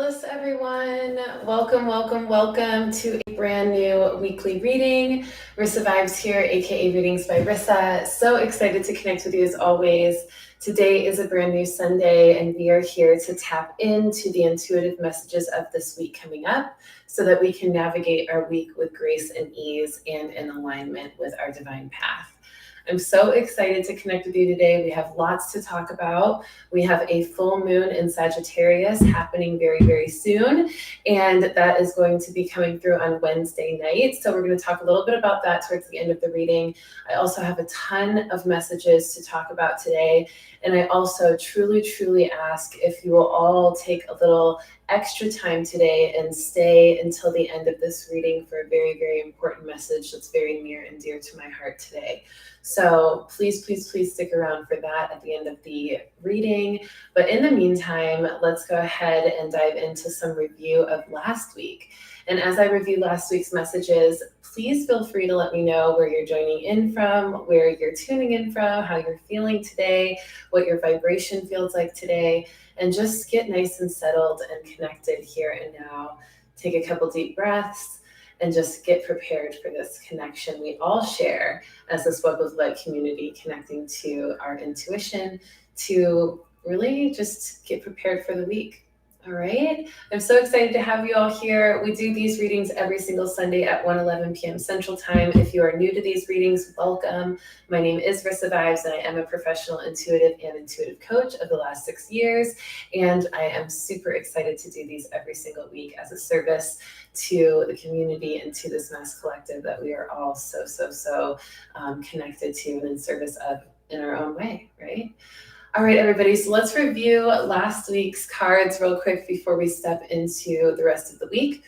Bliss, everyone. Welcome, welcome, welcome to a brand new weekly reading. Rissa Vibes here, aka Readings by Rissa. So excited to connect with you as always. Today is a brand new Sunday, and we are here to tap into the intuitive messages of this week coming up so that we can navigate our week with grace and ease and in alignment with our divine path. I'm so excited to connect with you today. We have lots to talk about. We have a full moon in Sagittarius happening very, very soon, and that is going to be coming through on Wednesday night. So we're going to talk a little bit about that towards the end of the reading. I also have a ton of messages to talk about today, and I also truly, truly ask if you will all take a little extra time today and stay until the end of this reading for a very, very important message that's very near and dear to my heart today. So please, please, please stick around for that at the end of the reading. But in the meantime, let's go ahead and dive into some review of last week. And as I review last week's messages, please feel free to let me know where you're joining in from, where you're tuning in from, how you're feeling today, what your vibration feels like today, and just get nice and settled and connected here and now. Take a couple deep breaths and just get prepared for this connection we all share as this Web of Light community, connecting to our intuition to really just get prepared for the week. All right. I'm so excited to have you all here. We do these readings every single Sunday at 1:11 p.m. Central Time. If you are new to these readings, welcome. My name is Rissa Vibes, and I am a professional intuitive and intuitive coach of the last 6 years. And I am super excited to do these every single week as a service to the community and to this mass collective that we are all so connected to and in service of in our own way, right? All right, everybody, so let's review last week's cards real quick before we step into the rest of the week.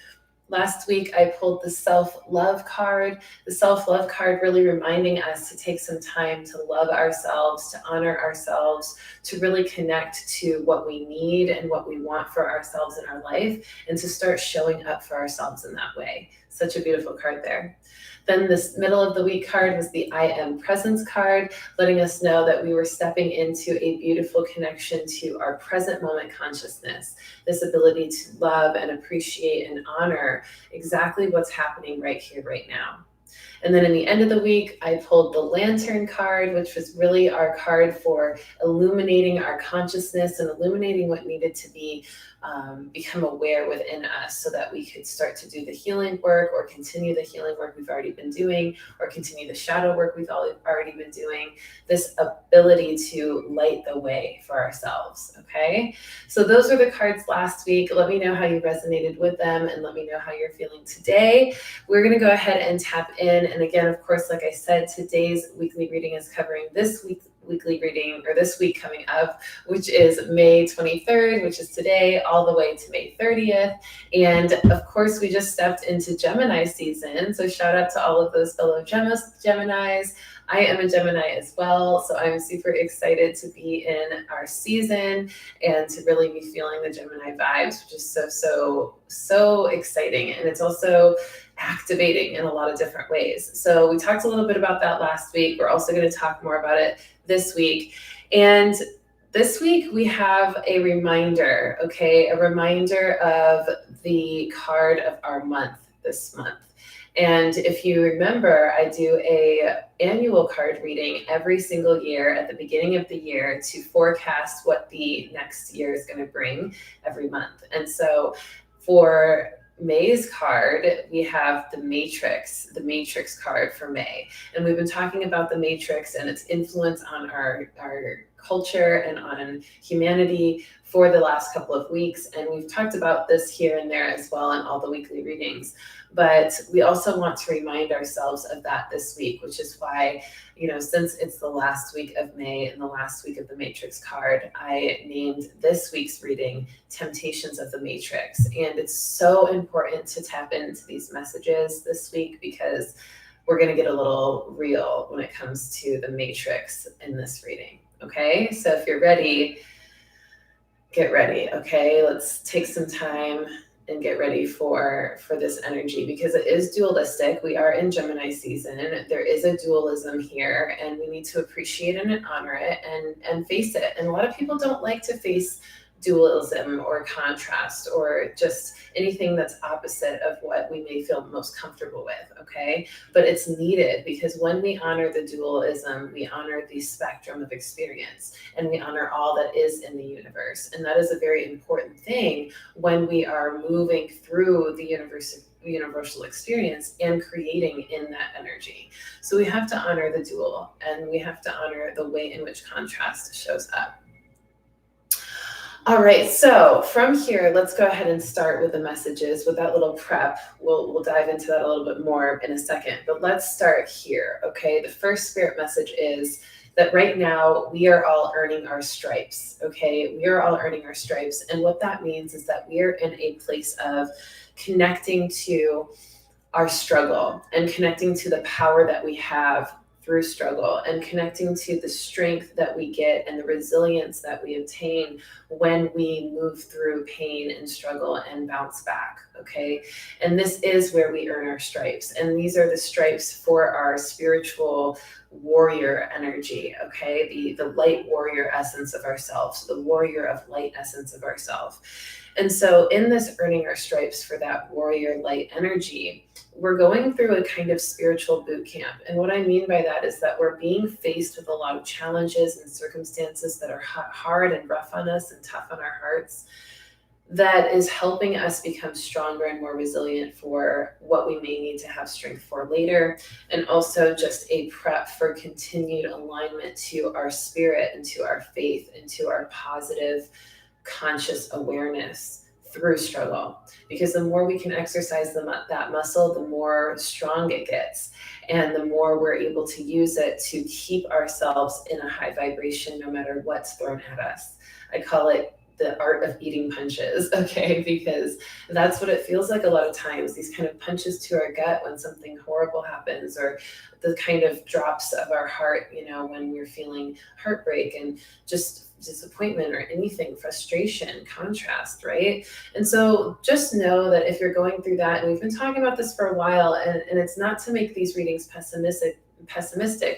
Last week, I pulled the self-love card. The self-love card really reminding us to take some time to love ourselves, to honor ourselves, to really connect to what we need and what we want for ourselves in our life, and to start showing up for ourselves in that way. Such a beautiful card there. Then this middle of the week card was the I Am Presence card, letting us know that we were stepping into a beautiful connection to our present moment consciousness, this ability to love and appreciate and honor exactly what's happening right here, right now. And then in the end of the week, I pulled the Lantern card, which was really our card for illuminating our consciousness and illuminating what needed to be become aware within us so that we could start to do the healing work or continue the healing work we've already been doing or continue the shadow work we've already been doing, this ability to light the way for ourselves, okay? So those were the cards last week. Let me know how you resonated with them and let me know how you're feeling today. We're gonna go ahead and tap in. And again, of course, like I said, today's weekly reading is covering this weekly reading, or this week coming up, which is May 23rd, which is today, all the way to May 30th. And of course, we just stepped into Gemini season. So shout out to all of those fellow Geminis. I am a Gemini as well. So I'm super excited to be in our season and to really be feeling the Gemini vibes, which is so exciting. And it's also activating in a lot of different ways. So we talked a little bit about that last week. We're also going to talk more about it this week. And this week we have a reminder, okay? A reminder of the card of our month this month. And if you remember, I do a annual card reading every single year at the beginning of the year to forecast what the next year is going to bring every month. And so for May's card, we have the Matrix card for May. And we've been talking about the Matrix and its influence on our culture and on humanity for the last couple of weeks. And we've talked about this here and there as well in all the weekly readings. But we also want to remind ourselves of that this week, which is why, since it's the last week of May and the last week of the Matrix card, I named this week's reading Temptations of the Matrix. And it's so important to tap into these messages this week because we're going to get a little real when it comes to the Matrix in this reading. Okay, so if you're ready, get ready. Okay, let's take some time and get ready for this energy because it is dualistic. We are in Gemini season. There is a dualism here and we need to appreciate it and honor it and face it. And a lot of people don't like to face dualism or contrast or just anything that's opposite of what we may feel most comfortable with, okay? But it's needed because when we honor the dualism, we honor the spectrum of experience and we honor all that is in the universe. And that is a very important thing when we are moving through the universal experience and creating in that energy. So we have to honor the dual and we have to honor the way in which contrast shows up. All right, so from here, let's go ahead and start with the messages with that little prep. We'll dive into that a little bit more in a second, but let's start here, okay? The first spirit message is that right now we are all earning our stripes, okay? We are all earning our stripes, and what that means is that we are in a place of connecting to our struggle and connecting to the power that we have through struggle and connecting to the strength that we get and the resilience that we obtain when we move through pain and struggle and bounce back, okay? And this is where we earn our stripes. And these are the stripes for our spiritual warrior energy, okay? The light warrior essence of ourselves, the warrior of light essence of ourselves. And so in this earning our stripes for that warrior light energy, we're going through a kind of spiritual boot camp. And what I mean by that is that we're being faced with a lot of challenges and circumstances that are hard and rough on us and tough on our hearts. That is helping us become stronger and more resilient for what we may need to have strength for later. And also just a prep for continued alignment to our spirit and to our faith and to our positive conscious awareness through struggle, because the more we can exercise that muscle, the more strong it gets, and the more we're able to use it to keep ourselves in a high vibration no matter what's thrown at us. I call it the art of eating punches, okay? Because that's what it feels like a lot of times, these kind of punches to our gut when something horrible happens, or the kind of drops of our heart, you know, when we're feeling heartbreak and just disappointment or anything, frustration, contrast, right? And so just know that if you're going through that, and we've been talking about this for a while, and it's not to make these readings pessimistic,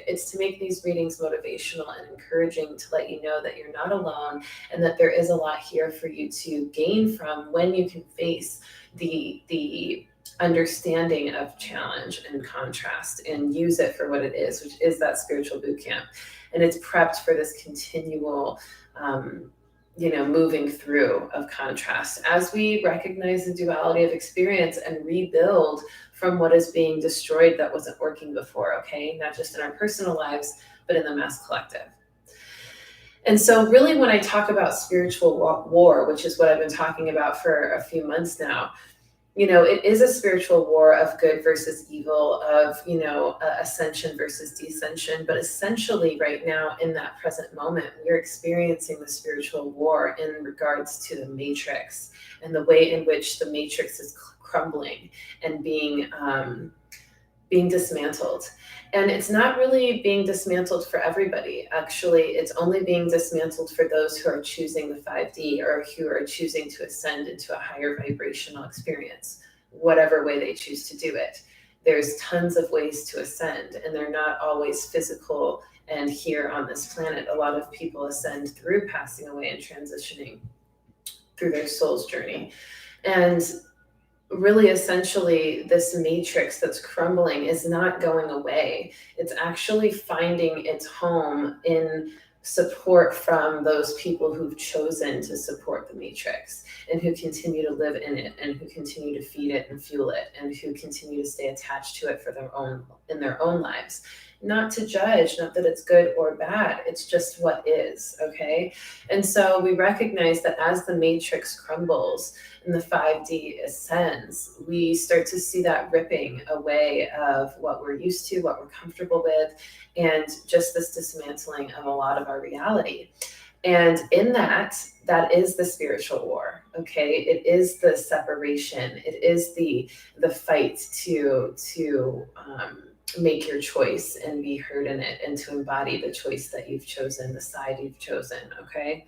it's to make these readings motivational and encouraging, to let you know that you're not alone and that there is a lot here for you to gain from when you can face the understanding of challenge and contrast and use it for what it is, which is that spiritual boot camp. And it's prepped for this continual moving through of contrast as we recognize the duality of experience and rebuild from what is being destroyed that wasn't working before, okay? Not just in our personal lives, but in the mass collective. And so really when I talk about spiritual war, which is what I've been talking about for a few months now, you know, it is a spiritual war of good versus evil, of, ascension versus descension. But essentially right now in that present moment, we're experiencing the spiritual war in regards to the matrix and the way in which the matrix is crumbling and being dismantled. And it's not really being dismantled for everybody. Actually, it's only being dismantled for those who are choosing the 5D or who are choosing to ascend into a higher vibrational experience, whatever way they choose to do it. There's tons of ways to ascend, and they're not always physical and here on this planet. A lot of people ascend through passing away and transitioning through their soul's journey. And really, essentially, this matrix that's crumbling is not going away. It's actually finding its home in support from those people who've chosen to support the matrix and who continue to live in it and who continue to feed it and fuel it and who continue to stay attached to it for their own lives. Not to judge, not that it's good or bad, it's just what is, okay? And so we recognize that as the matrix crumbles and the 5D ascends, we start to see that ripping away of what we're used to, what we're comfortable with, and just this dismantling of a lot of our reality. And in that is the spiritual war, okay? It is the separation. It is the fight to make your choice and be heard in it and to embody the choice that you've chosen, the side you've chosen, okay?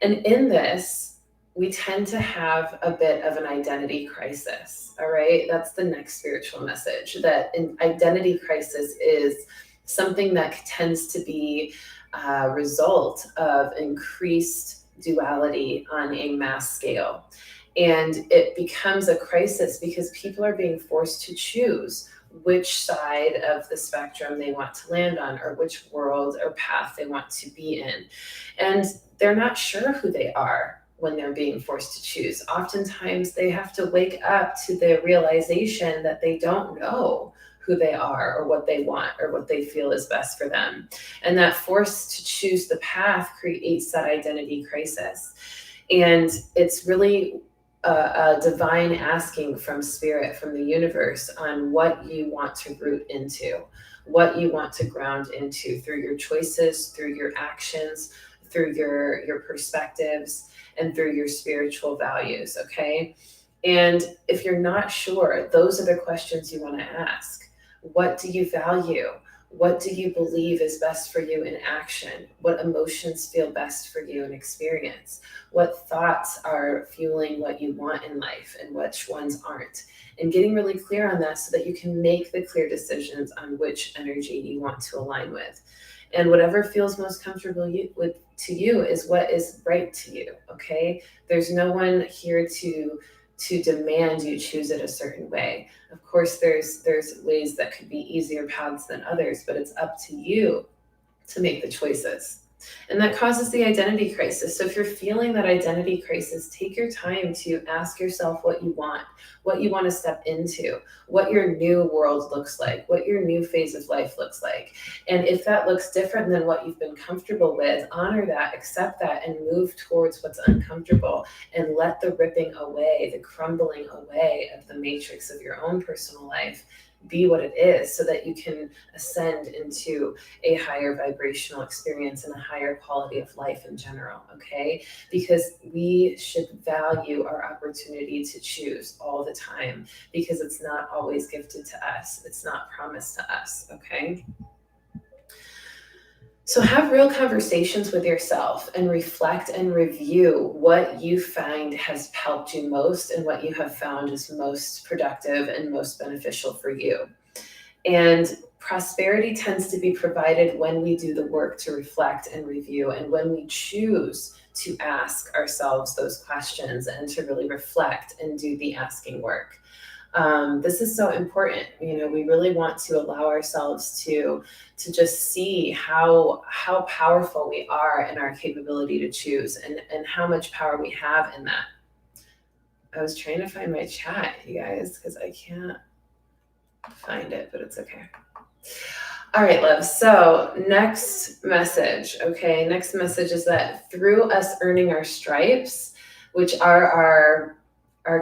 And in this, we tend to have a bit of an identity crisis, all right? That's the next spiritual message, that an identity crisis is something that tends to be a result of increased duality on a mass scale. And it becomes a crisis because people are being forced to choose which side of the spectrum they want to land on, or which world or path they want to be in. And they're not sure who they are when they're being forced to choose. Oftentimes they have to wake up to the realization that they don't know who they are or what they want or what they feel is best for them. And that force to choose the path creates that identity crisis. And it's really a divine asking from spirit, from the universe, on what you want to root into, what you want to ground into through your choices, through your actions, through your perspectives, and through your spiritual values. Okay. And if you're not sure, those are the questions you want to ask. What do you value? What do you believe is best for you in action? What emotions feel best for you in experience? What thoughts are fueling what you want in life and which ones aren't? And getting really clear on that so that you can make the clear decisions on which energy you want to align with. And whatever feels most comfortable to you is what is right to you, okay? There's no one here to demand you choose it a certain way. Of course, there's ways that could be easier paths than others, but it's up to you to make the choices. And that causes the identity crisis. So if you're feeling that identity crisis, take your time to ask yourself what you want to step into, what your new world looks like, what your new phase of life looks like. And if that looks different than what you've been comfortable with, honor that, accept that, and move towards what's uncomfortable, and let the ripping away, the crumbling away of the matrix of your own personal life be what it is, so that you can ascend into a higher vibrational experience and a higher quality of life in general, okay? Because we should value our opportunity to choose all the time, because it's not always gifted to us. It's not promised to us, okay? So have real conversations with yourself and reflect and review what you find has helped you most and what you have found is most productive and most beneficial for you. And prosperity tends to be provided when we do the work to reflect and review, and when we choose to ask ourselves those questions and to really reflect and do the asking work. This is so important. We really want to allow ourselves to just see how powerful we are in our capability to choose, and how much power we have in that. I was trying to find my chat, you guys, because I can't find it, but it's okay. All right, love. So next message, okay? Next message is that through us earning our stripes, which are our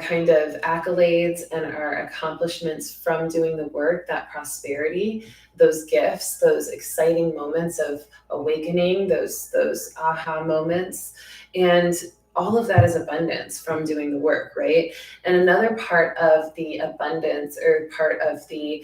kind of accolades and our accomplishments from doing the work, that prosperity, those gifts, those exciting moments of awakening, those aha moments, and all of that is abundance from doing the work, right? And another part of the abundance, or part of the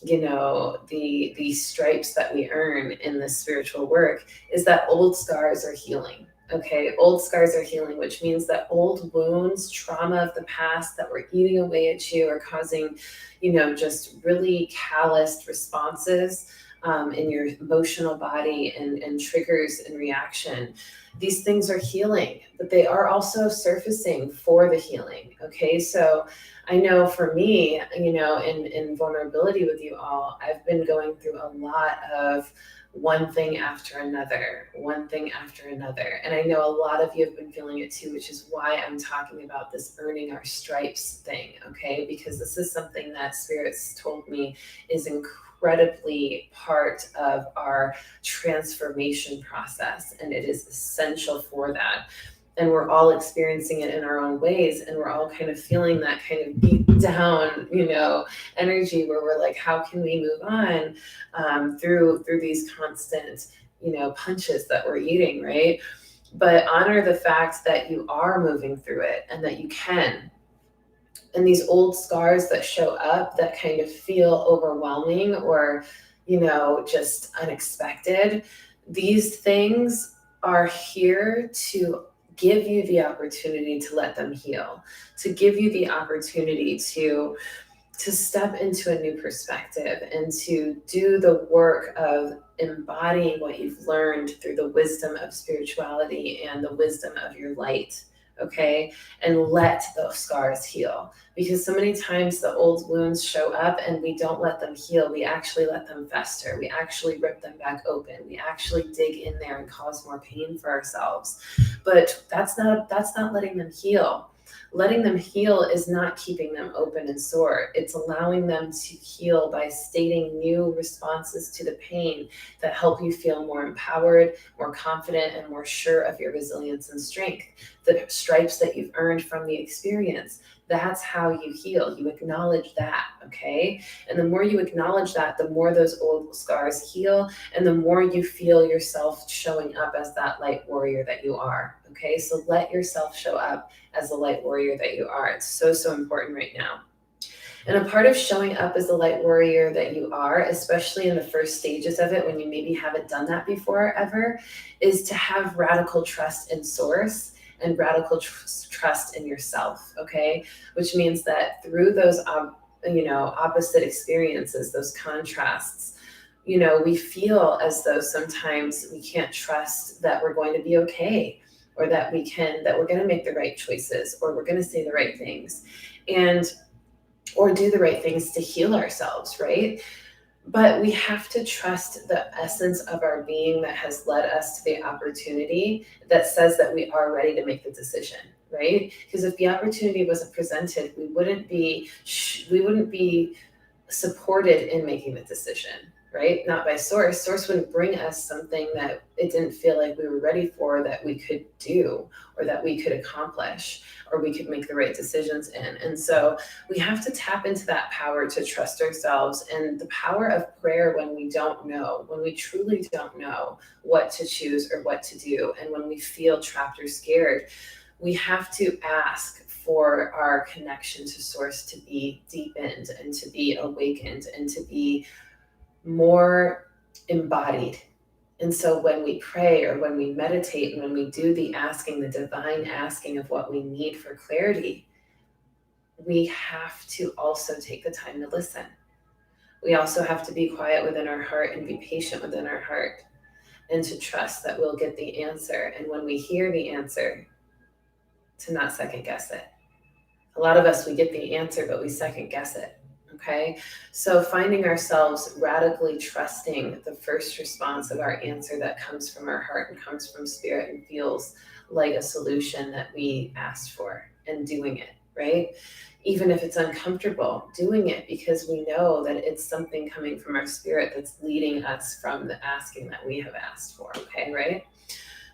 the stripes that we earn in this spiritual work, is that old scars are healing. Okay, old scars are healing, which means that old wounds, trauma of the past that were eating away at you, are causing, just really calloused responses in your emotional body, and triggers and reaction. These things are healing, but they are also surfacing for the healing. Okay, so I know for me, in vulnerability with you all, I've been going through a lot of one thing after another, one thing after another. And I know a lot of you have been feeling it too, which is why I'm talking about this earning our stripes thing, okay? Because this is something that Spirit's told me is incredibly part of our transformation process, and it is essential for that. And we're all experiencing it in our own ways, and we're all kind of feeling that kind of beat down, energy, where we're like, how can we move on through these constant, punches that we're eating, right? But honor the fact that you are moving through it, and that you can. And these old scars that show up that kind of feel overwhelming, or, just unexpected, these things are here to give you the opportunity to let them heal, to give you the opportunity to to step into a new perspective and to do the work of embodying what you've learned through the wisdom of spirituality and the wisdom of your light, okay? And let those scars heal. Because so many times the old wounds show up and we don't let them heal. We actually let them fester. We actually rip them back open. We actually dig in there and cause more pain for ourselves. But that's not letting them heal. Letting them heal is not keeping them open and sore. It's allowing them to heal by stating new responses to the pain that help you feel more empowered, more confident, and more sure of your resilience and strength. The stripes that you've earned from the experience, that's how you heal. You acknowledge that, okay? And the more you acknowledge that, the more those old scars heal, and the more you feel yourself showing up as that light warrior that you are, okay? So let yourself show up as the light warrior that you are. It's so, so important right now. And a part of showing up as the light warrior that you are, especially in the first stages of it, when you maybe haven't done that before ever, is to have radical trust in source and radical trust in yourself, okay? Which means that through those, opposite experiences, those contrasts, we feel as though sometimes we can't trust that we're going to be okay, or that we're going to make the right choices, or we're going to say the right things, or do the right things to heal ourselves, right? But we have to trust the essence of our being that has led us to the opportunity that says that we are ready to make the decision, right? Because if the opportunity wasn't presented, we wouldn't be supported in making the decision, right? Not by source. Source wouldn't bring us something that it didn't feel like we were ready for, that we could do, or that we could accomplish, or we could make the right decisions in. And so we have to tap into that power to trust ourselves, and the power of prayer when we don't know, when we truly don't know what to choose or what to do. And when we feel trapped or scared, we have to ask for our connection to source to be deepened and to be awakened and to be more embodied. And so when we pray, or when we meditate, and when we do the asking, the divine asking of what we need for clarity, we have to also take the time to listen. We also have to be quiet within our heart and be patient within our heart, and to trust that we'll get the answer. And when we hear the answer, to not second guess it. A lot of us, we get the answer, but we second guess it. Okay, so finding ourselves radically trusting the first response of our answer that comes from our heart and comes from spirit and feels like a solution that we asked for, and doing it, right? Even if it's uncomfortable, doing it because we know that it's something coming from our spirit that's leading us from the asking that we have asked for, okay, right?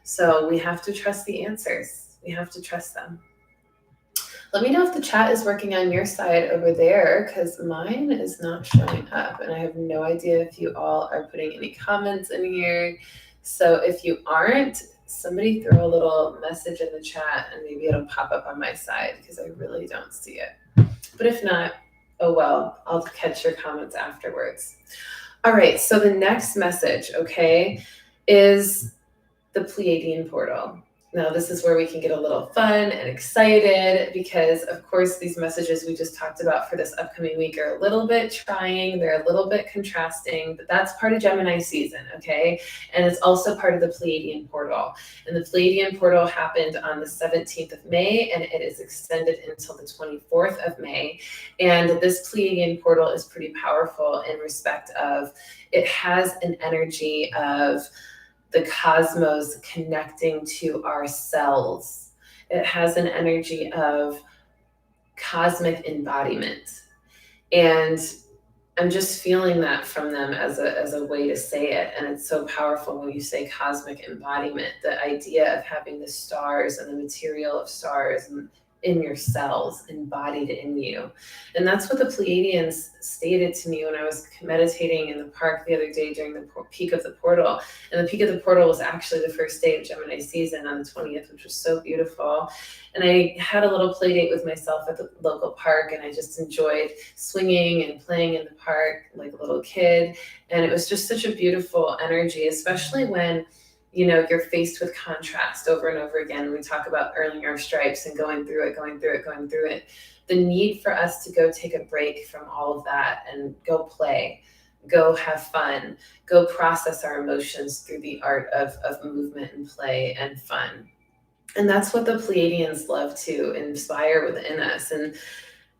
So we have to trust the answers. We have to trust them. Let me know if the chat is working on your side over there, because mine is not showing up, and I have no idea if you all are putting any comments in here. So if you aren't, somebody throw a little message in the chat and maybe it'll pop up on my side, because I really don't see it. But if not, oh well, I'll catch your comments afterwards. All right, so the next message, okay, is the Pleiadian portal. Now, this is where we can get a little fun and excited, because, of course, these messages we just talked about for this upcoming week are a little bit trying. They're a little bit contrasting, but that's part of Gemini season, okay? And it's also part of the Pleiadian portal. And the Pleiadian portal happened on the 17th of May, and it is extended until the 24th of May. And this Pleiadian portal is pretty powerful in respect of, it has an energy of the cosmos connecting to our cells. It has an energy of cosmic embodiment. And I'm just feeling that from them as a way to say it. And it's so powerful when you say cosmic embodiment, the idea of having the stars and the material of stars in your cells, embodied in you. And that's what the Pleiadians stated to me when I was meditating in the park the other day during the peak of the portal. And the peak of the portal was actually the first day of Gemini season on the 20th, which was so beautiful. And I had a little play date with myself at the local park, and I just enjoyed swinging and playing in the park like a little kid. And it was just such a beautiful energy, especially when you're faced with contrast over and over again. We talk about earning our stripes and going through it. The need for us to go take a break from all of that and go play, go have fun, go process our emotions through the art of movement and play and fun. And that's what the Pleiadians love to inspire within us. And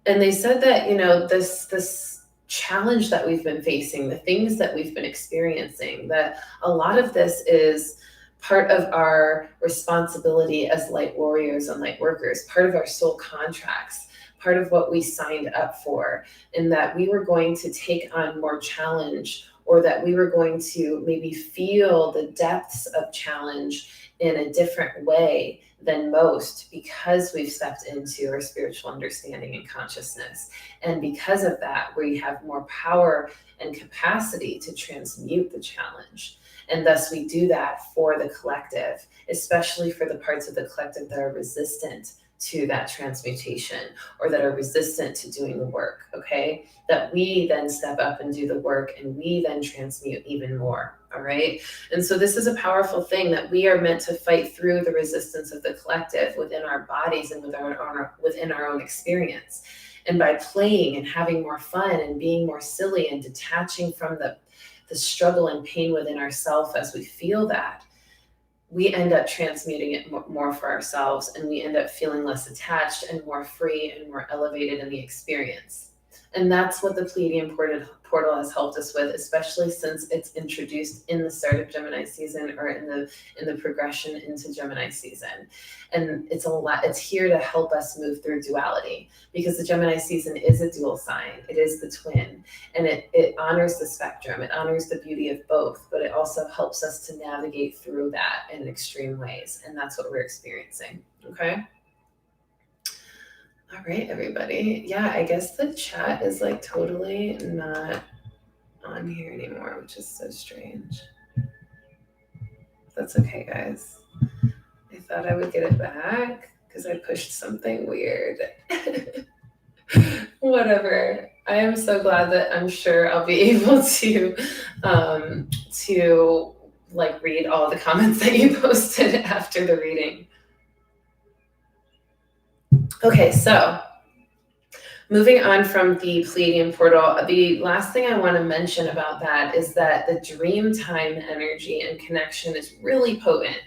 they said that, this challenge that we've been facing, the things that we've been experiencing, that a lot of this is part of our responsibility as light warriors and light workers, part of our soul contracts, part of what we signed up for, and that we were going to take on more challenge, or that we were going to maybe feel the depths of challenge in a different way than most, because we've stepped into our spiritual understanding and consciousness. And because of that, we have more power and capacity to transmute the challenge. And thus we do that for the collective, especially for the parts of the collective that are resistant to that transmutation, or that are resistant to doing the work, okay? That we then step up and do the work, and we then transmute even more, all right? And so this is a powerful thing, that we are meant to fight through the resistance of the collective within our bodies and within our own experience. And by playing and having more fun and being more silly and detaching from the struggle and pain within ourselves as we feel that, we end up transmuting it more for ourselves, and we end up feeling less attached and more free and more elevated in the experience. And that's what the Pleiadian portal has helped us with, especially since it's introduced in the start of Gemini season, or in the progression into Gemini season. And it's here to help us move through duality, because the Gemini season is a dual sign. It is the twin, and it honors the spectrum. It honors the beauty of both, but it also helps us to navigate through that in extreme ways. And that's what we're experiencing. Okay. All right, everybody. Yeah, I guess the chat is like totally not on here anymore, which is so strange. That's okay, guys. I thought I would get it back because I pushed something weird. Whatever. I am so glad that I'm sure I'll be able to like read all the comments that you posted after the reading. Okay, so moving on from the Pleiadian portal, the last thing I want to mention about that is that the dream time energy and connection is really potent.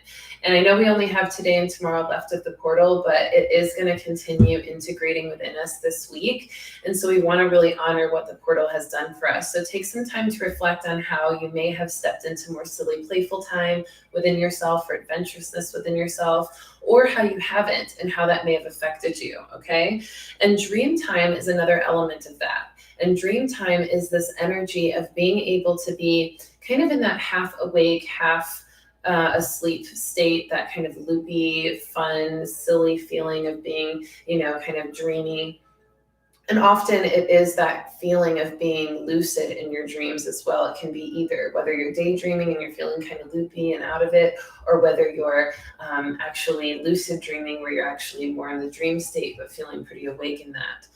And I know we only have today and tomorrow left of the portal, but it is going to continue integrating within us this week. And so we want to really honor what the portal has done for us. So take some time to reflect on how you may have stepped into more silly, playful time within yourself, or adventurousness within yourself, or how you haven't, and how that may have affected you, okay? And dream time is another element of that. And dream time is this energy of being able to be kind of in that half awake, half asleep state, that kind of loopy, fun, silly feeling of being, kind of dreamy. And often it is that feeling of being lucid in your dreams as well. It can be either whether you're daydreaming and you're feeling kind of loopy and out of it, or whether you're actually lucid dreaming, where you're actually more in the dream state, but feeling pretty awake in that.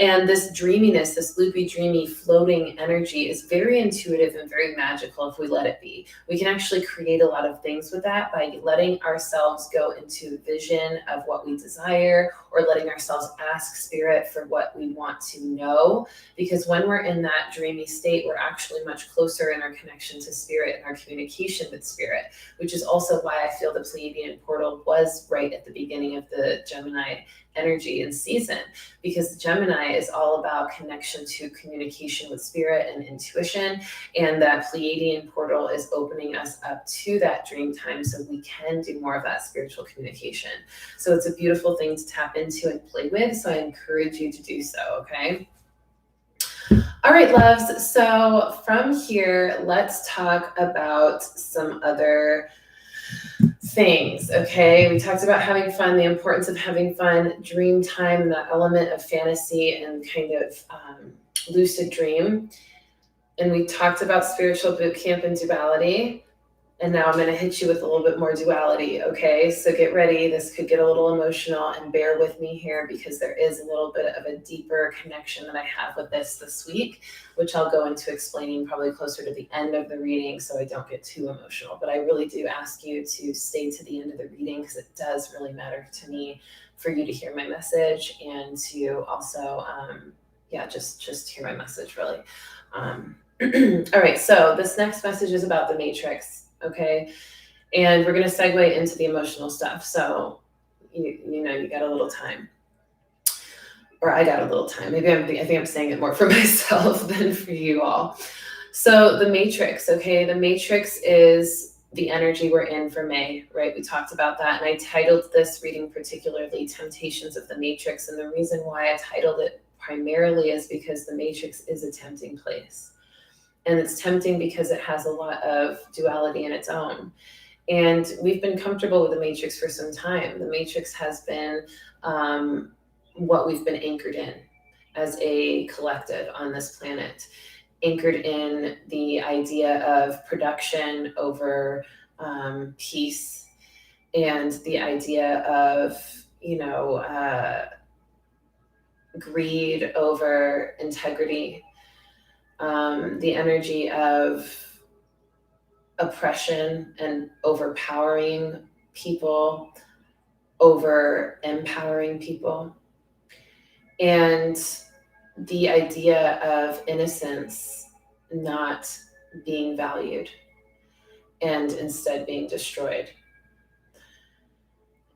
And this dreaminess, this loopy, dreamy, floating energy is very intuitive and very magical if we let it be. We can actually create a lot of things with that by letting ourselves go into vision of what we desire, or letting ourselves ask spirit for what we want to know. Because when we're in that dreamy state, we're actually much closer in our connection to spirit and our communication with spirit, which is also why I feel the Pleiadian portal was right at the beginning of the Gemini energy and season, because Gemini is all about connection to communication with spirit and intuition, and that Pleiadian portal is opening us up to that dream time so we can do more of that spiritual communication. So it's a beautiful thing to tap into and play with, so I encourage you to do so, okay? All right, loves, so from here, let's talk about some other things, okay? We talked about having fun, the importance of having fun, dream time, the element of fantasy and kind of lucid dream. And we talked about spiritual boot camp and duality. And now I'm going to hit you with a little bit more duality, okay? So get ready. This could get a little emotional, and bear with me here because there is a little bit of a deeper connection that I have with this week, which I'll go into explaining probably closer to the end of the reading so I don't get too emotional. But I really do ask you to stay to the end of the reading because it does really matter to me for you to hear my message and to also, just hear my message really. All right, so this next message is about the matrix, okay? And we're going to segue into the emotional stuff. So, you got a little time. Or I got a little time. Maybe I think I'm saying it more for myself than for you all. So the matrix, okay? The matrix is the energy we're in for May, right? We talked about that. And I titled this reading particularly Temptations of the Matrix. And the reason why I titled it primarily is because the matrix is a tempting place. And it's tempting because it has a lot of duality in its own. And we've been comfortable with the matrix for some time. The matrix has been what we've been anchored in as a collective on this planet, anchored in the idea of production over peace, and the idea of, greed over integrity, the energy of oppression and overpowering people over empowering people, and the idea of innocence not being valued and instead being destroyed.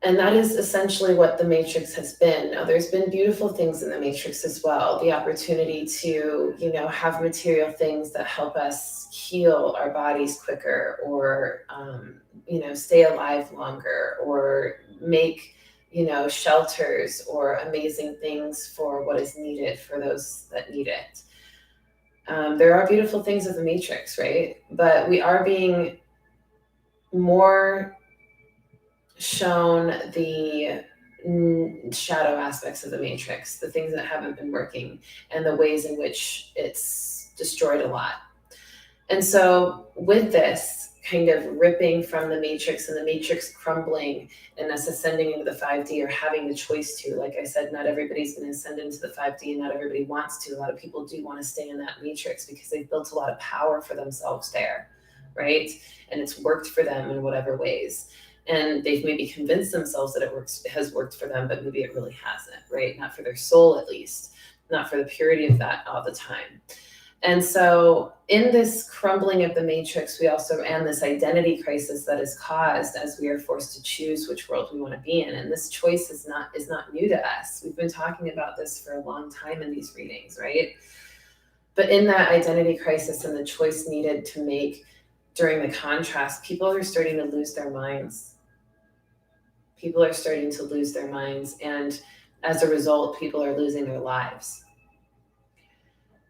And that is essentially what the matrix has been. Now, there's been beautiful things in the matrix as well. The opportunity to, have material things that help us heal our bodies quicker, or, stay alive longer, or make, shelters or amazing things for what is needed for those that need it. There are beautiful things of the matrix, right? But we are being more shown the shadow aspects of the matrix, the things that haven't been working, and the ways in which it's destroyed a lot. And so with this kind of ripping from the matrix and the matrix crumbling and us ascending into the 5D, or having the choice to, like I said, not everybody's going to ascend into the 5D, and not everybody wants to. A lot of people do want to stay in that matrix because they've built a lot of power for themselves there, right? And it's worked for them in whatever ways. And they've maybe convinced themselves that it has worked for them, but maybe it really hasn't, right? Not for their soul, at least, not for the purity of that all the time. And so in this crumbling of the matrix, we also, and this identity crisis that is caused as we are forced to choose which world we want to be in. And this choice is not new to us. We've been talking about this for a long time in these readings, right? But in that identity crisis and the choice needed to make during the contrast, people are starting to lose their minds. People are starting to lose their minds. And as a result, people are losing their lives.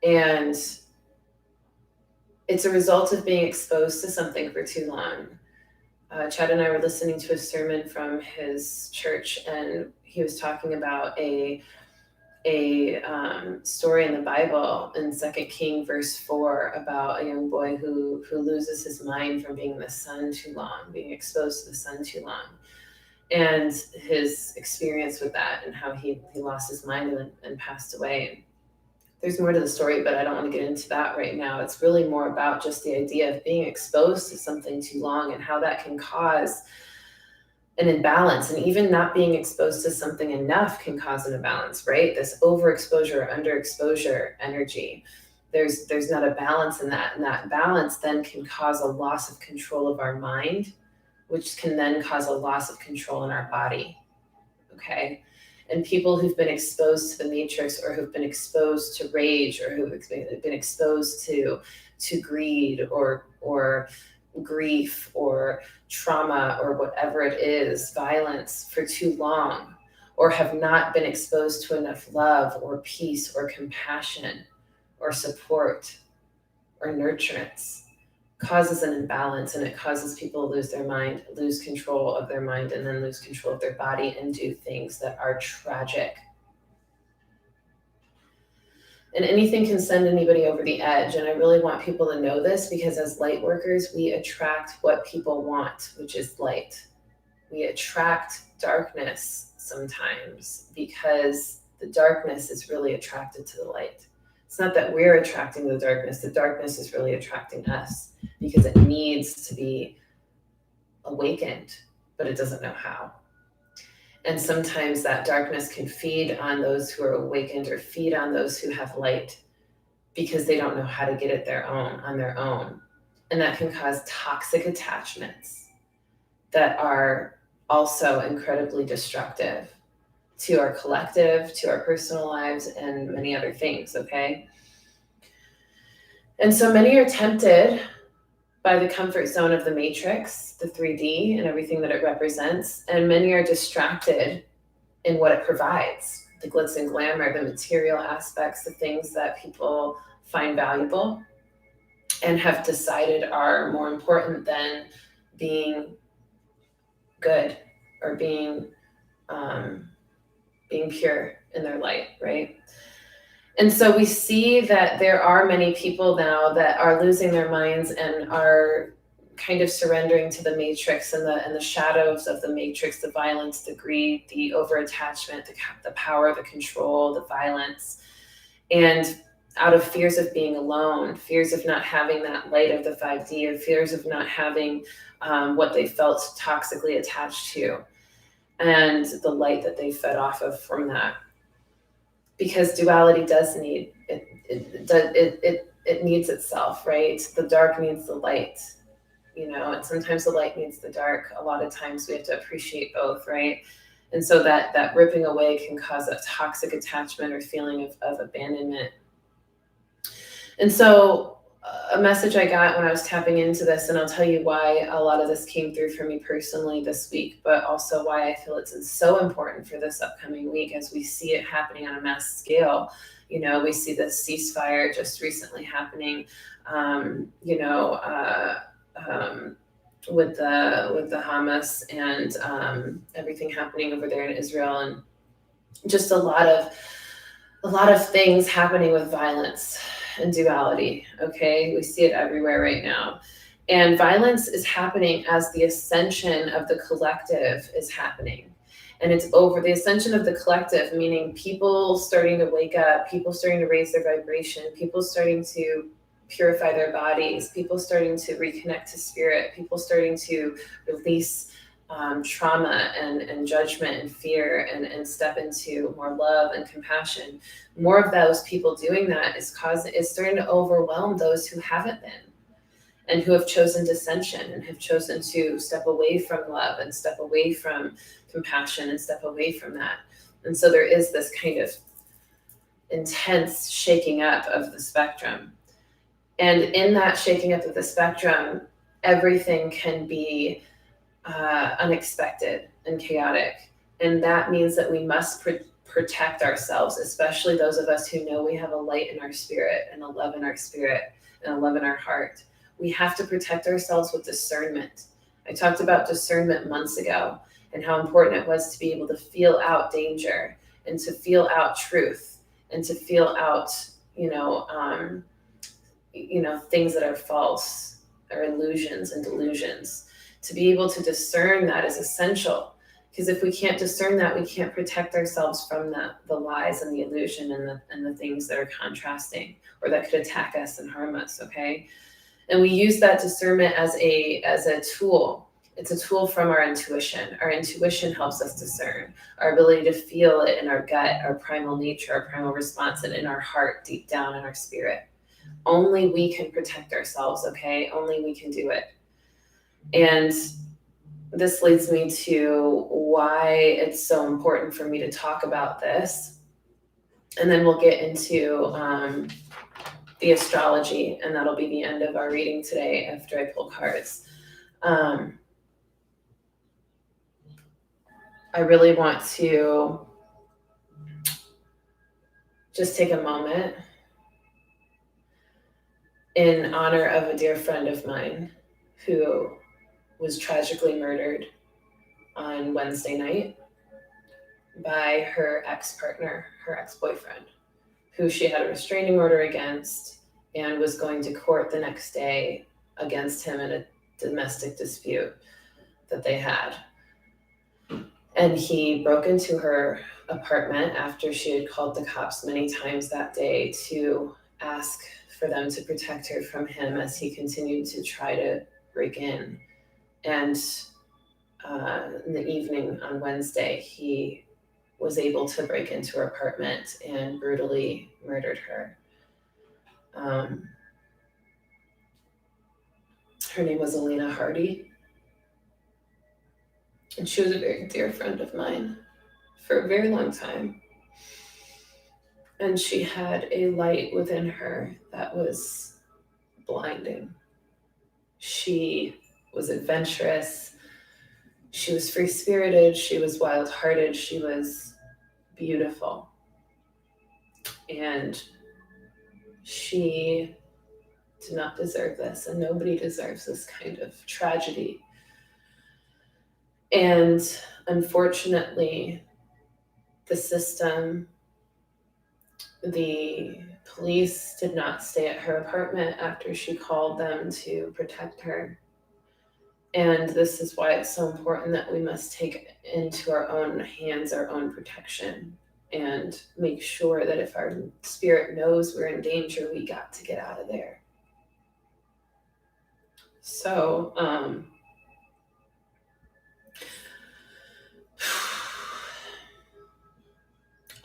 And it's a result of being exposed to something for too long. Chad and I were listening to a sermon from his church, and he was talking about a story in the Bible in 2 King verse 4 about a young boy who loses his mind from being in the sun too long, being exposed to the sun too long, and his experience with that, and how he lost his mind and passed away. There's more to the story, but I don't want to get into that right now. It's really more about just the idea of being exposed to something too long and how that can cause an imbalance. And even not being exposed to something enough can cause an imbalance, right? This overexposure or underexposure energy. There's not a balance in that. And that balance then can cause a loss of control of our mind, which can then cause a loss of control in our body. Okay. And people who've been exposed to the matrix, or who've been exposed to rage, or who've been exposed to greed or grief or trauma or whatever it is, violence, for too long, or have not been exposed to enough love or peace or compassion or support or nurturance, causes an imbalance, and it causes people to lose their mind, lose control of their mind, and then lose control of their body and do things that are tragic. And anything can send anybody over the edge. And I really want people to know this, because as light workers, we attract what people want, which is light. We attract darkness sometimes because the darkness is really attracted to the light. It's not that we're attracting the darkness is really attracting us, because it needs to be awakened, but it doesn't know how. And sometimes that darkness can feed on those who are awakened, or feed on those who have light, because they don't know how to get it on their own. And that can cause toxic attachments that are also incredibly destructive to our collective, to our personal lives, and many other things, okay? And so many are tempted by the comfort zone of the matrix, the 3D, and everything that it represents. And many are distracted in what it provides, the glitz and glamour, the material aspects, the things that people find valuable and have decided are more important than being good or being pure in their light, right? And so we see that there are many people now that are losing their minds and are kind of surrendering to the matrix and the shadows of the matrix, the violence, the greed, the over-attachment, the power, the control, the violence, and out of fears of being alone, fears of not having that light of the 5D, or fears of not having what they felt toxically attached to, and the light that they fed off of from that. Because duality does need it needs itself, right? The dark needs the light, and sometimes the light needs the dark. A lot of times we have to appreciate both, right? And so that ripping away can cause a toxic attachment or feeling of abandonment. And so a message I got when I was tapping into this, and I'll tell you why a lot of this came through for me personally this week, but also why I feel it's so important for this upcoming week as we see it happening on a mass scale. We see this ceasefire just recently happening, with the Hamas and everything happening over there in Israel, and just a lot of things happening with violence and duality. Okay, we see it everywhere right now, and violence is happening as the ascension of the collective is happening. And it's over the ascension of the collective, meaning people starting to wake up, people starting to raise their vibration, people starting to purify their bodies, people starting to reconnect to spirit, people starting to release trauma and judgment and fear, and step into more love and compassion. More of those people doing that is starting to overwhelm those who haven't been, and who have chosen dissension and have chosen to step away from love and step away from compassion and step away from that. And so there is this kind of intense shaking up of the spectrum. And in that shaking up of the spectrum, everything can be unexpected and chaotic. And that means that we must protect ourselves, especially those of us who know we have a light in our spirit and a love in our spirit and a love in our heart. We have to protect ourselves with discernment. I talked about discernment months ago and how important it was to be able to feel out danger and to feel out truth and to feel out, things that are false or illusions and delusions. To be able to discern that is essential, because if we can't discern that, we can't protect ourselves from the lies and the illusion and the things that are contrasting or that could attack us and harm us. Okay, and we use that discernment as a tool. It's a tool from our intuition. Our intuition helps us discern. Our ability to feel it in our gut, our primal nature, our primal response, and in our heart, deep down in our spirit. Only we can protect ourselves. Okay, only we can do it. And this leads me to why it's so important for me to talk about this. And then we'll get into the astrology, and that'll be the end of our reading today after I pull cards. I really want to just take a moment in honor of a dear friend of mine who was tragically murdered on Wednesday night by her ex-partner, her ex-boyfriend, who she had a restraining order against and was going to court the next day against him in a domestic dispute that they had. And he broke into her apartment after she had called the cops many times that day to ask for them to protect her from him as he continued to try to break in. And in the evening on Wednesday, he was able to break into her apartment and brutally murdered her. Her name was Alayna Hardy, and she was a very dear friend of mine for a very long time. And she had a light within her that was blinding. She was adventurous. She was free-spirited. She was wild-hearted. She was beautiful. And she did not deserve this, and nobody deserves this kind of tragedy. And unfortunately, the system, the police did not stay at her apartment after she called them to protect her. And this is why it's so important that we must take into our own hands our own protection and make sure that if our spirit knows we're in danger, we got to get out of there. So,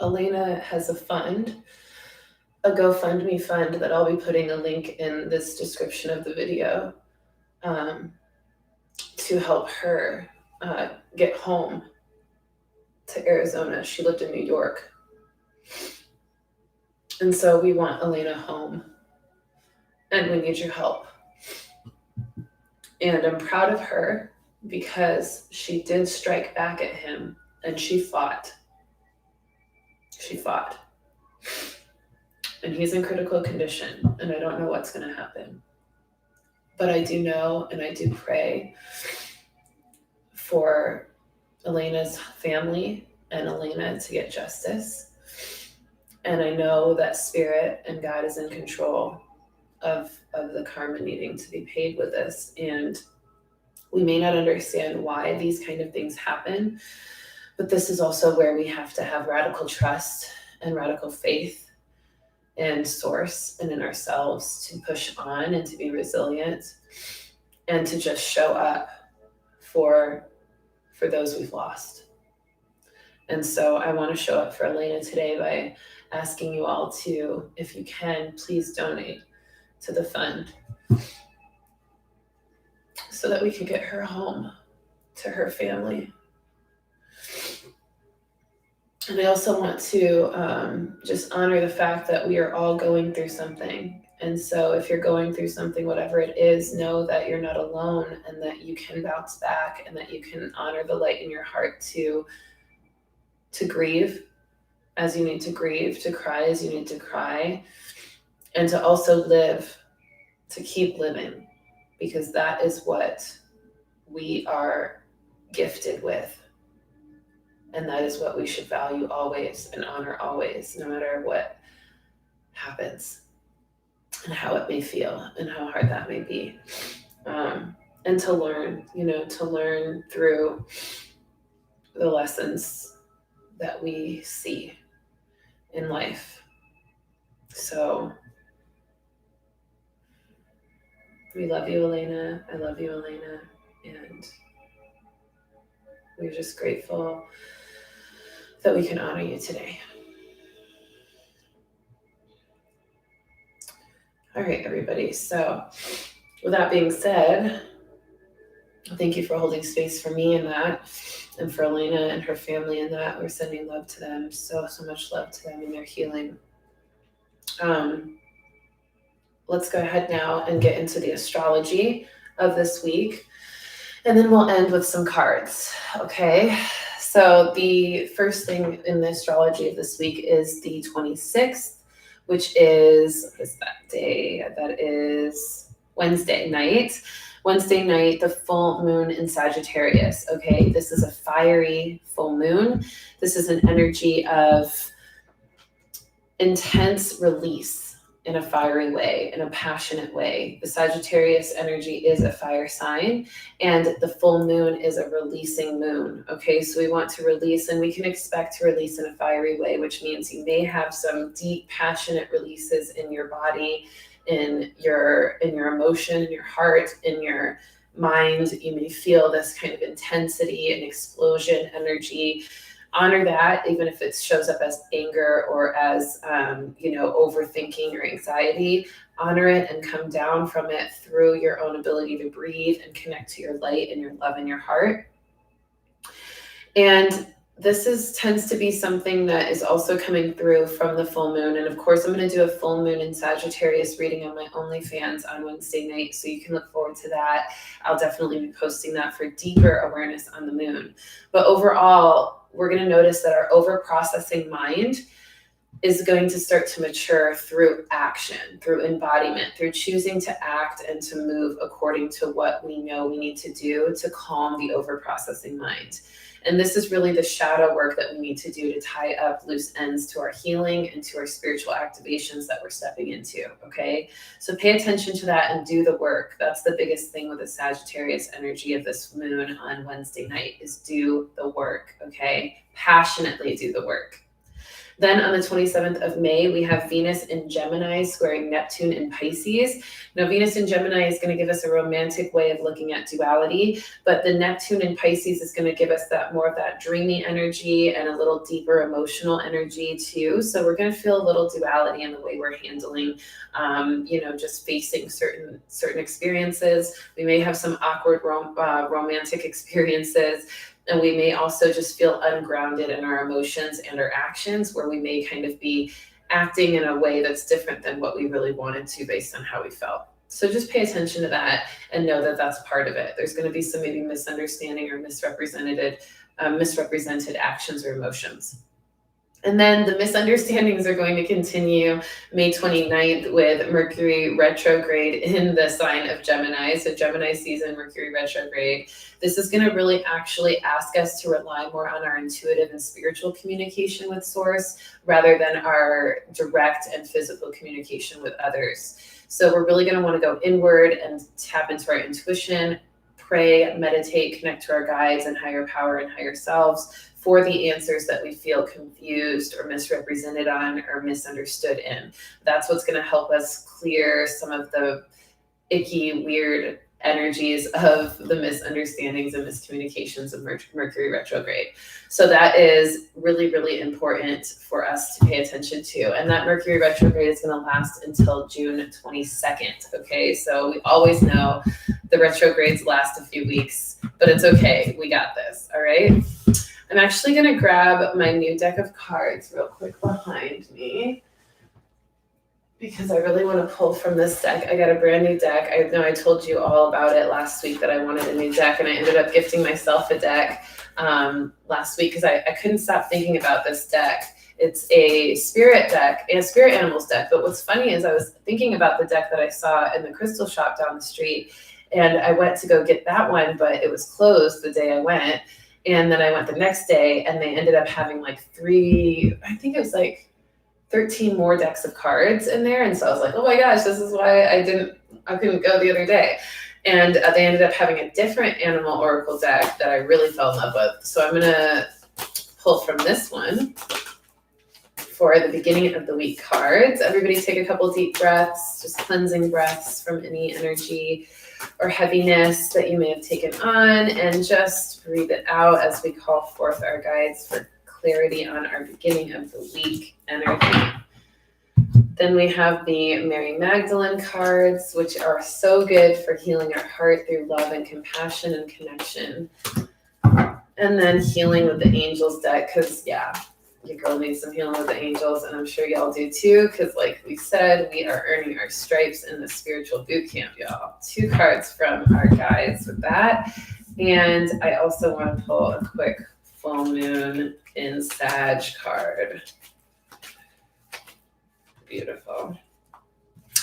Alayna has a fund, a GoFundMe fund that I'll be putting a link in this description of the video to help her get home to Arizona. She lived in New York. And so we want Alayna home, and we need your help. And I'm proud of her because she did strike back at him, and she fought. She fought. And he's in critical condition, and I don't know what's going to happen. But I do know, and I do pray for Alayna's family and Alayna to get justice. And I know that Spirit and God is in control of the karma needing to be paid with this. And we may not understand why these kind of things happen, but this is also where we have to have radical trust and radical faith in Source and in ourselves to push on and to be resilient and to just show up for those we've lost. And so I want to show up for Alayna today by asking you all to, if you can, please donate to the fund so that we can get her home to her family. And I also want to just honor the fact that we are all going through something. And so if you're going through something, whatever it is, know that you're not alone and that you can bounce back and that you can honor the light in your heart to grieve as you need to grieve, to cry as you need to cry, and to also live, to keep living, because that is what we are gifted with. And that is what we should value always and honor always, no matter what happens and how it may feel and how hard that may be. And to learn, to learn through the lessons that we see in life. So we love you, Alayna. I love you, Alayna. And we're just grateful that we can honor you today. All right, everybody. So with that being said, thank you for holding space for me in that, and for Alayna and her family in that. We're sending love to them, so much love to them in their healing. Let's go ahead now and get into the astrology of this week, and then we'll end with some cards, okay? So the first thing in the astrology of this week is the 26th, which is, what is that day? That is Wednesday night. Wednesday night, the full moon in Sagittarius, okay? This is a fiery full moon. This is an energy of intense release in a fiery way, in a passionate way. The Sagittarius energy is a fire sign, and the full moon is a releasing moon. Okay, so we want to release, and we can expect to release in a fiery way, which means you may have some deep, passionate releases in your body, in your emotion, in your heart, in your mind. You may feel this kind of intensity and explosion energy. Honor that, even if it shows up as anger or as overthinking or anxiety. Honor it and come down from it through your own ability to breathe and connect to your light and your love in your heart. And this tends to be something that is also coming through from the full moon. And of course, I'm going to do a full moon in Sagittarius reading on my OnlyFans on Wednesday night, so you can look forward to that. I'll definitely be posting that for deeper awareness on the moon. But overall, we're going to notice that our over-processing mind is going to start to mature through action, through embodiment, through choosing to act and to move according to what we know we need to do to calm the over-processing mind. And this is really the shadow work that we need to do to tie up loose ends to our healing and to our spiritual activations that we're stepping into, okay? So pay attention to that and do the work. That's the biggest thing with the Sagittarius energy of this moon on Wednesday night, is do the work, okay? Passionately do the work. Then on the 27th of May, we have Venus in Gemini squaring Neptune in Pisces. Now, Venus in Gemini is going to give us a romantic way of looking at duality, but the Neptune in Pisces is going to give us that more of that dreamy energy and a little deeper emotional energy too. So we're going to feel a little duality in the way we're handling, just facing certain experiences. We may have some awkward romantic experiences. And we may also just feel ungrounded in our emotions and our actions, where we may kind of be acting in a way that's different than what we really wanted to based on how we felt. So just pay attention to that and know that that's part of it. There's going to be some maybe misunderstanding or misrepresented actions or emotions. And then the misunderstandings are going to continue May 29th with Mercury retrograde in the sign of Gemini. So Gemini season, Mercury retrograde. This is going to really actually ask us to rely more on our intuitive and spiritual communication with Source rather than our direct and physical communication with others. So we're really going to want to go inward and tap into our intuition, pray, meditate, connect to our guides and higher power and higher selves for the answers that we feel confused or misrepresented on or misunderstood in. That's what's going to help us clear some of the icky, weird energies of the misunderstandings and miscommunications of Mercury retrograde. So that is really, really important for us to pay attention to. And that Mercury retrograde is going to last until June 22nd. Okay, so we always know the retrogrades last a few weeks, but it's okay. We got this. All right. I'm actually going to grab my new deck of cards real quick behind me because I really want to pull from this deck. I got a brand new deck. I know I told you all about it last week that I wanted a new deck, and I ended up gifting myself a deck last week because I couldn't stop thinking about this deck. It's a spirit deck and a spirit animals deck. But what's funny is I was thinking about the deck that I saw in the crystal shop down the street, and I went to go get that one, but it was closed the day I went. And then I went the next day and they ended up having like 13 more decks of cards in there. And so I was like, oh my gosh, this is why I couldn't go the other day. And they ended up having a different animal oracle deck that I really fell in love with. So I'm going to pull from this one for the beginning of the week cards. Everybody take a couple deep breaths, just cleansing breaths from any energy or heaviness that you may have taken on, and just breathe it out as we call forth our guides for clarity on our beginning of the week energy. Then we have the Mary Magdalene cards, which are so good for healing our heart through love and compassion and connection. And then healing with the angels deck, because your girl needs some healing with the angels, and I'm sure y'all do too, because like we said, we are earning our stripes in the spiritual boot camp, y'all. 2 cards from our guides with that. And I also want to pull a quick full moon in Sag card. Beautiful.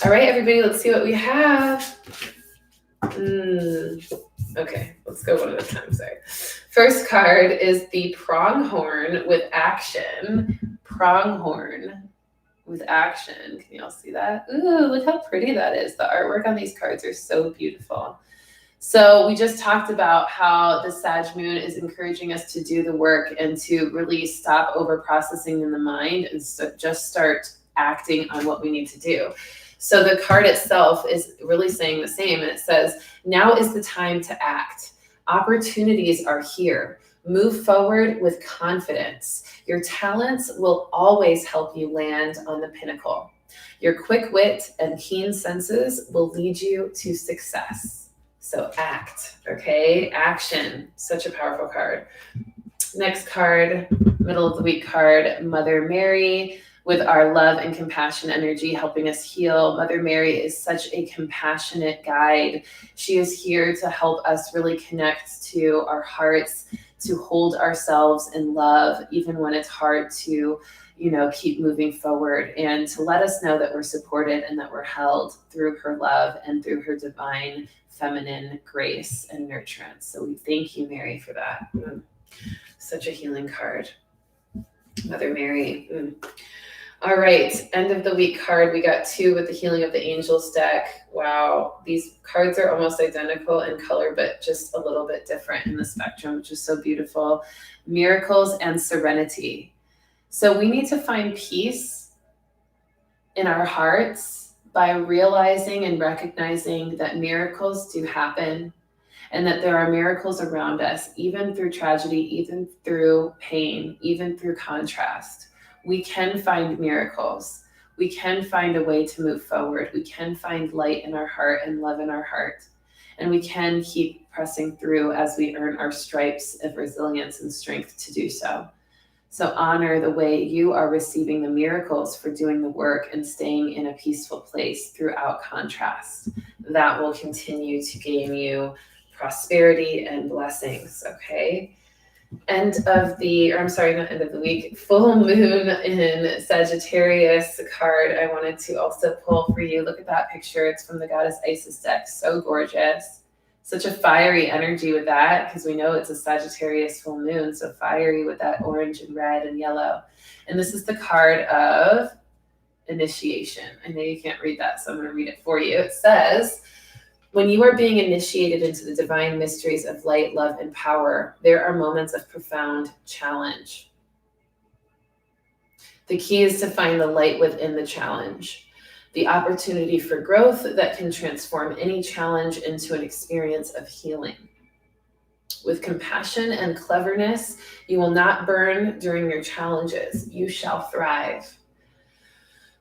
All right, everybody, let's see what we have. Okay, let's go one at a time, sorry. First card is the Pronghorn with Action. Pronghorn. with action. Can you all see that? Ooh, look how pretty that is. The artwork on these cards are so beautiful. So we just talked about how the Sag moon is encouraging us to do the work and to really stop over processing in the mind and just start acting on what we need to do. So the card itself is really saying the same. And it says, now is the time to act. Opportunities are here. Move forward with confidence. Your talents will always help you land on the pinnacle. Your quick wit and keen senses will lead you to success. So act, okay? Action, such a powerful card. Next card, middle of the week card, Mother Mary, with our love and compassion energy helping us heal. Mother Mary is such a compassionate guide. She is here to help us really connect to our hearts, to hold ourselves in love, even when it's hard to, keep moving forward, and to let us know that we're supported and that we're held through her love and through her divine feminine grace and nurturance. So we thank you, Mary, for that. Such a healing card. Mother Mary. All right, end of the week card. We got 2 with the Healing of the Angels deck. Wow, these cards are almost identical in color, but just a little bit different in the spectrum, which is so beautiful. Miracles and Serenity. So we need to find peace in our hearts by realizing and recognizing that miracles do happen and that there are miracles around us, even through tragedy, even through pain, even through contrast. We can find miracles. We can find a way to move forward. We can find light in our heart and love in our heart. And we can keep pressing through as we earn our stripes of resilience and strength to do so. So honor the way you are receiving the miracles for doing the work and staying in a peaceful place throughout contrast. That will continue to gain you prosperity and blessings, okay? Not end of the week, full moon in Sagittarius card I wanted to also pull for you. Look at that picture. It's from the Goddess Isis deck. So gorgeous. Such a fiery energy with that, because we know it's a Sagittarius full moon, so fiery with that orange and red and yellow. And this is the card of initiation. I know you can't read that, so I'm going to read it for you. It says, when you are being initiated into the divine mysteries of light, love, and power, there are moments of profound challenge. The key is to find the light within the challenge, the opportunity for growth that can transform any challenge into an experience of healing. With compassion and cleverness, you will not burn during your challenges. You shall thrive.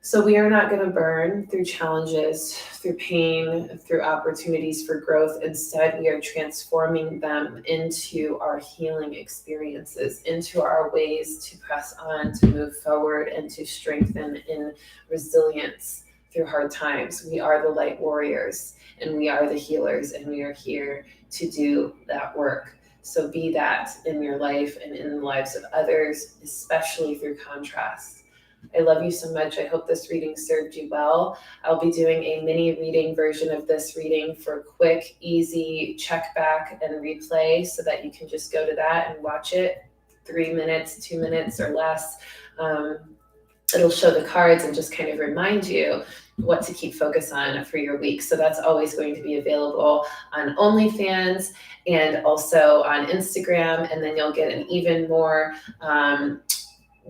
So we are not going to burn through challenges, through pain, through opportunities for growth. Instead, we are transforming them into our healing experiences, into our ways to press on, to move forward, and to strengthen in resilience through hard times. We are the light warriors, and we are the healers, and we are here to do that work. So be that in your life and in the lives of others, especially through contrast. I love you so much. I hope this reading served you well. I'll be doing a mini reading version of this reading for quick, easy check back and replay so that you can just go to that and watch it 3 minutes, 2 minutes or less. It'll show the cards and just kind of remind you what to keep focus on for your week. So that's always going to be available on OnlyFans and also on Instagram. And then you'll get an even more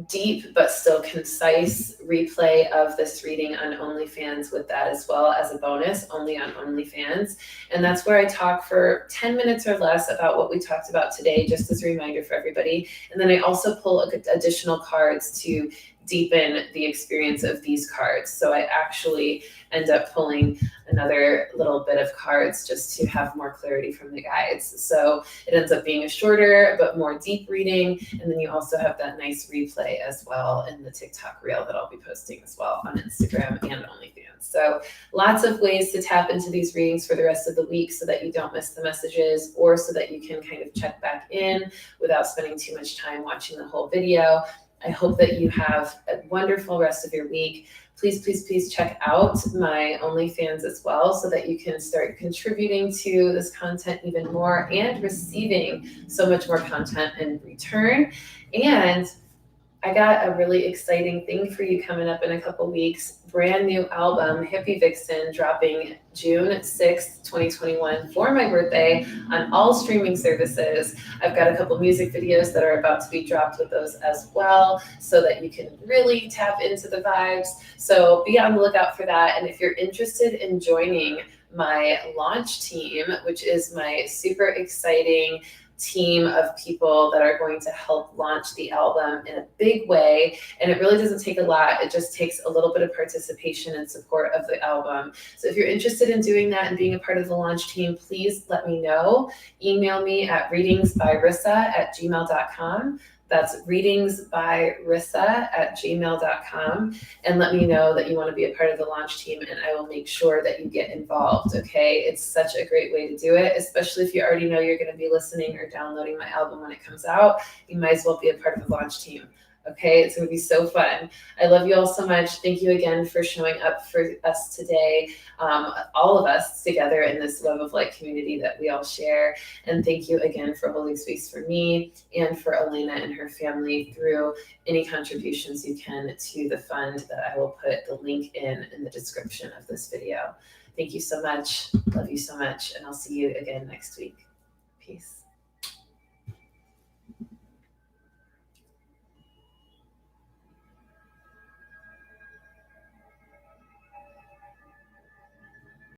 deep but still concise replay of this reading on OnlyFans with that as well as a bonus, only on OnlyFans. And that's where I talk for 10 minutes or less about what we talked about today, just as a reminder for everybody. And then I also pull additional cards to deepen the experience of these cards. So I actually end up pulling another little bit of cards just to have more clarity from the guides. So it ends up being a shorter but more deep reading. And then you also have that nice replay as well in the TikTok reel that I'll be posting as well on Instagram and OnlyFans. So lots of ways to tap into these readings for the rest of the week so that you don't miss the messages, or so that you can kind of check back in without spending too much time watching the whole video. I hope that you have a wonderful rest of your week. Please, please, please check out my OnlyFans as well so that you can start contributing to this content even more and receiving so much more content in return. And I got a really exciting thing for you coming up in a couple weeks. Brand new album, Hippie Vixen, dropping June 6th, 2021 for my birthday on all streaming services. I've got a couple music videos that are about to be dropped with those as well, so that you can really tap into the vibes. So be on the lookout for that. And if you're interested in joining my launch team, which is my super exciting team of people that are going to help launch the album in a big way. And it really doesn't take a lot. It just takes a little bit of participation and support of the album. So if you're interested in doing that and being a part of the launch team, please let me know. Email me at readingsbyrissa@gmail.com. That's readingsbyrissa@gmail.com. And let me know that you want to be a part of the launch team, and I will make sure that you get involved, okay? It's such a great way to do it, especially if you already know you're going to be listening or downloading my album when it comes out. You might as well be a part of the launch team. Okay, it's going to be so fun. I love you all so much. Thank you again for showing up for us today, all of us together in this Love of Light community that we all share. And thank you again for holding space for me and for Alayna and her family through any contributions you can to the fund that I will put the link in the description of this video. Thank you so much. Love you so much. And I'll see you again next week. Peace.